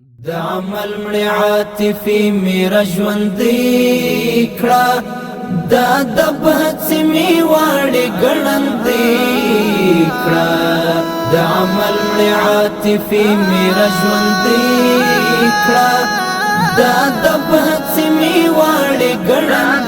د عمل مړی عاطفي میرا ژوندی کړه دا د بهڅې مې واړې ګړندې کړه د عمل مړی عاطفي میرا ژوندی کړه دا د بهڅې مې واړې ګړندې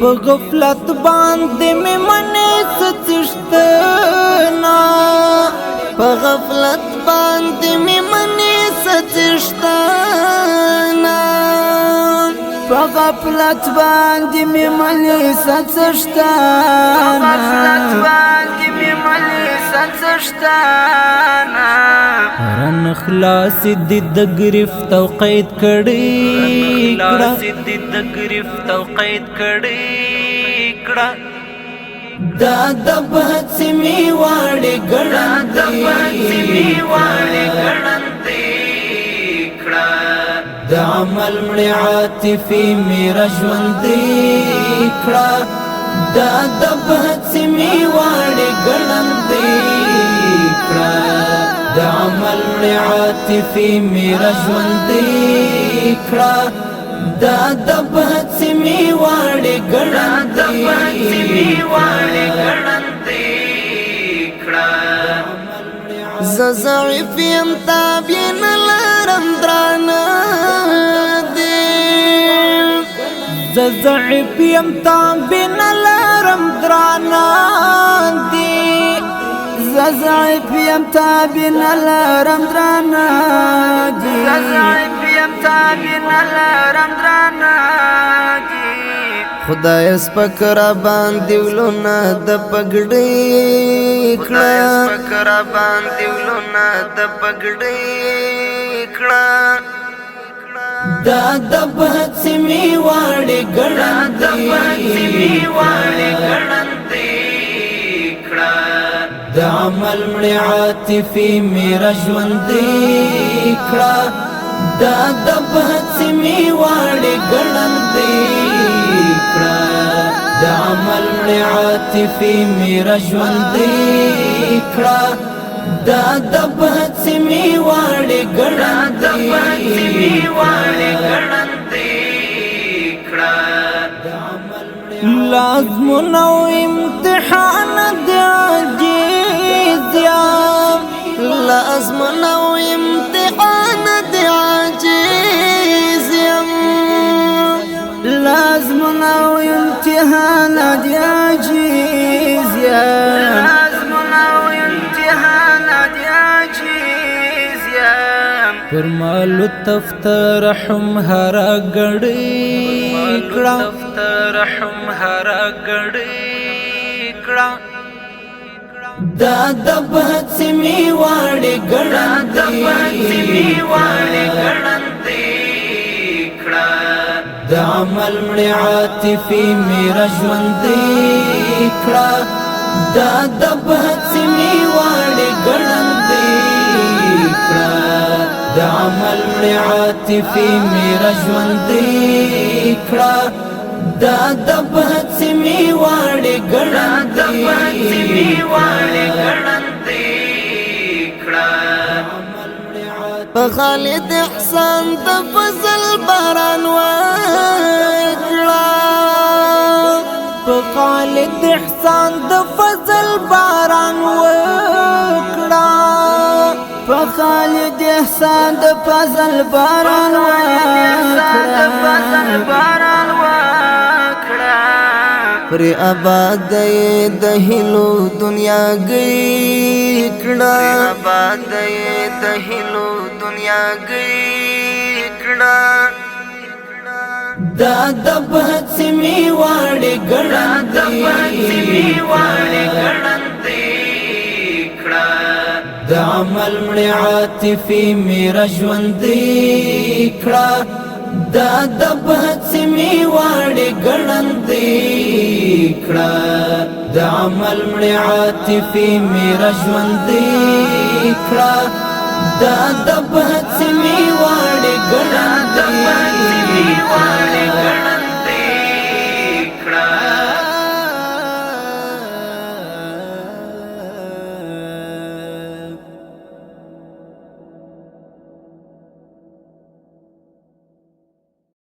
په غفلت باندې مې منې ستشتنا په غفلت باندې مې منې ستشتنا په غفلت باندې مې منې ستشتنا رن خلاص دي د گرفت او قید کړي کړه دا د بهڅې مې واړې ګړندې کړه د عمل مړی عاطفي میرا ژوندی کړه دا د بهڅې مې واړې ګړندې کړه د عمل مړی عاطفي میرا ژوندی کړه دا د بهڅې مې واړې ګړندې کړه زه ضعیف یم تابع نه لرم درانه دي زه ضعیف یم تابع نه لرم درانه دي زه ضعیف یم تابع نه لرم درانه دي خدای سپک را باندې ولونه د پګړې کړه دا د بهڅې مې واړې ګړندې کړه د عمل مړی عاطفي میرا ژوندی کړه دا د بهڅې مې واړې ګړندې کړه د عمل مړی عاطفي میرا ژوندی کړه دا د بهڅې مې واړې ګړندې کړه لازمونه او امتحان د عاجز یم لازمونه او امتحان د عاجز یم لازمونه او امتحان د عاجز یم پر مالو تفترحم هرا ګړې کړه دا د بهڅې مې واړې ګړندې کړه د عمل مړی عاطفي میرا ژوندی کړه دا د بهڅې مې واړې ګړندې کړه د عمل مړی عاطفي میرا ژوندی کړه دا د بهڅې مې واړې ګړندې کړه په خالد احسان د فضل باران وکړه په خالد احسان د فضل باران وکړه په خالد احسان د فضل باران وکړه پر آباد د هلو دنیا گئی کړه دا د بهڅې مې واړې ګړندې کړه د عمل مړی عاطفي میرا ژوندی کړه دا د بهڅې مې واړې ګړندې کړه د عمل مړی عاطفي میرا ژوندی کړه دا د بهڅې مې واړې ګړندې